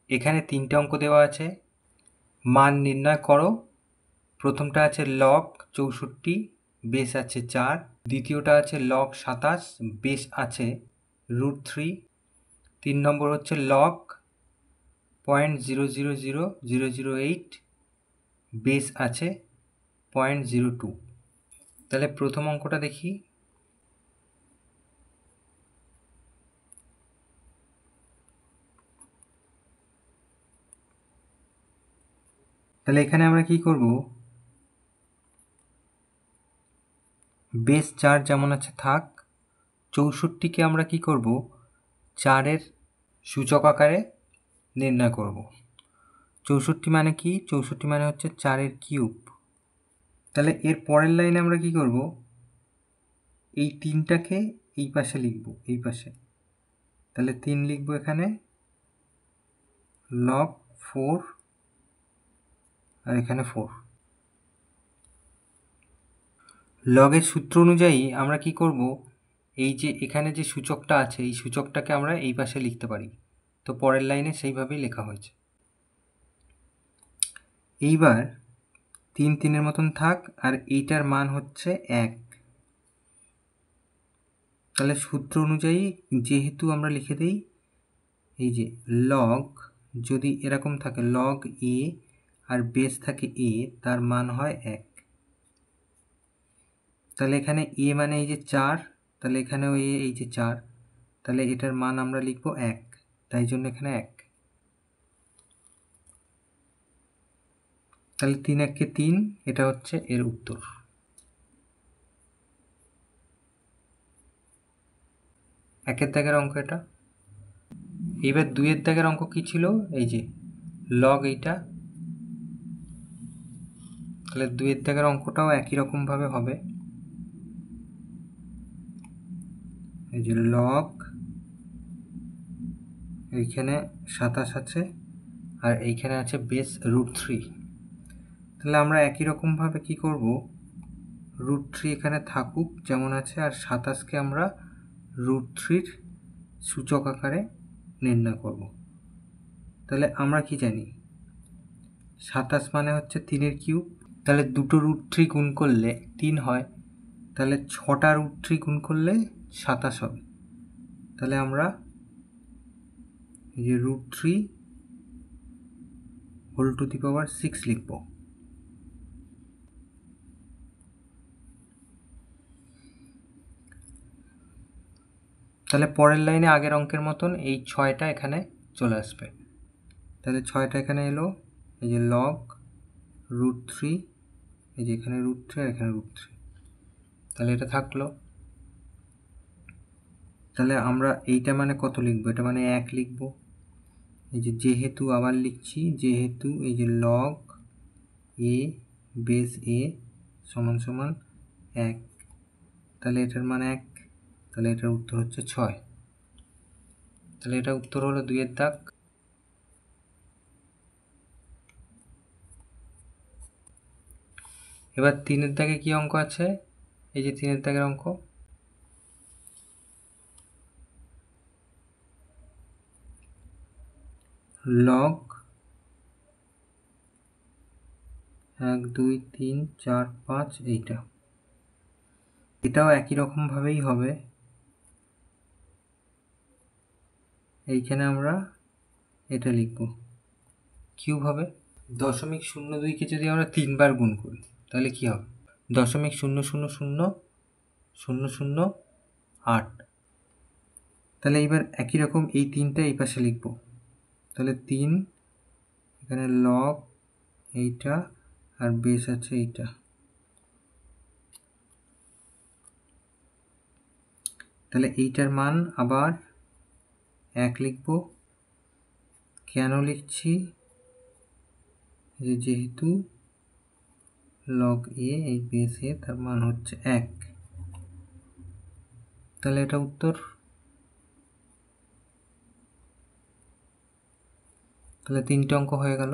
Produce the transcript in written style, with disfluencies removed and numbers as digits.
এখানে তিনটে অঙ্ক দেওয়া আছে, মান নির্ণয় করো। প্রথমটা আছে লগ 64, বেস আছে 4। দ্বিতীয়টা আছে লগ 27, বেস আছে √3। 3 নম্বর হচ্ছে লগ 0.000008, বেস আছে 0.02। তাহলে প্রথম অঙ্কটা দেখি। তাহলে এখানে আমরা কি করব, বেস 4 যেমন আছে থাক। 64কে আমরা কি করব, 4-এর সূচক আকারে নির্ণয় করব। 64 মানে কি? 64 মানে হচ্ছে 4-এর কিউব। তাহলে এর পরের লাইনে আমরা কি করব, এই 3টাকে এই পাশে লিখব, এই পাশে। তাহলে 3 লিখব এখানে, লগ 4 আর এখানে 4। লগের সূত্র অনুযায়ী আমরা কি করব, এই যে এখানে যে সূচকটা আছে এই সূচকটাকে আমরা এই পাশে লিখতে পারি। তো পরের লাইনে সেইভাবেই লেখা হয়েছে। এইবার 3 3-এর মতন থাক, আর এইটার মান হচ্ছে 1। তাহলে সূত্র অনুযায়ী যেহেতু আমরা লিখে দিই, এই যে লগ যদি এরকম থাকে, লগ এ আর বেস থাকে এ, তার মান হয় 1। তাহলে এখানে এ মানে এই যে 4, তাহলে এখানেও এই যে 4, তাহলে এটার মান আমরা লিখব 1, তাই জন্য এখানে 1। তাহলে 3 1 3, এটা হচ্ছে এর উত্তর। একের দাগের অঙ্ক এটা। এবার 2-এর দাগের অঙ্ক কি ছিল, এই যে লগ এইটা। তাহলে 2-এর দাগের অঙ্কটাও একই রকমভাবে হবে। এই যে লগ, এইখানে 27 আছে আর এইখানে আছে বেস √3। তাহলে আমরা একই রকমভাবে কি করব, √3 এখানে থাকুক যেমন আছে, আর 27কে আমরা √3-র সূচক আকারে নির্ণয় করব। তাহলে আমরা কি জানি, 27 মানে হচ্ছে 3-এর কিউব। তাহলে দুটো √3 গুণ করলে 3 হয়, তাহলে 6টা √3 গুণ করলে 27 হবে। তাহলে আমরা এই যে √3 হোল টু দি পাওয়ার 6 লিখব। তাহলে পরের লাইনে আগের অঙ্কের মতন এই 6টা এখানে চলে আসবে। তাহলে 6টা এখানে এলো, এই যে লগ √3, এই যে এখানে √3 আর এখানে √3, তাহলে এটা থাকলো। তাহলে আমরা এইটা মানে কত লিখব, এটা মানে 1 লিখব। এই যে যেহেতু আবার লিখছি, যেহেতু এই যে লগ এ বেস এ সমান সমান 1, তাহলে এটার মান 1, তাহলে এটার উত্তর হচ্ছে 6। তাহলে এটা উত্তর হলো 2-এর দাগ। এবার 3-এর দাগে কি অঙ্ক আছে, এই যে 3-এর দাগের অঙ্ক। লগ 1 2 3 4 5, এইটা, এটাও একই রকমভাবেই হবে। এইখানে আমরা এটা লিখব, কিউব হবে। 0.02কে যদি আমরা 3 বার গুণ করি তাহলে কি হবে, 0.000008। তাহলে এবার একই রকম এই 3টা এই পাশে লিখব। তাহলে 3, এখানে লগ এইটা আর বেস আছে এইটা। তাহলে এইটার মান আবার 1 লিখব। কেন লিখছি, যেহেতু লগ এ এই বেস এ, তার মান হচ্ছে 1, তাহলে এটা উত্তর। তাহলে 3টে অঙ্ক হয়ে গেল।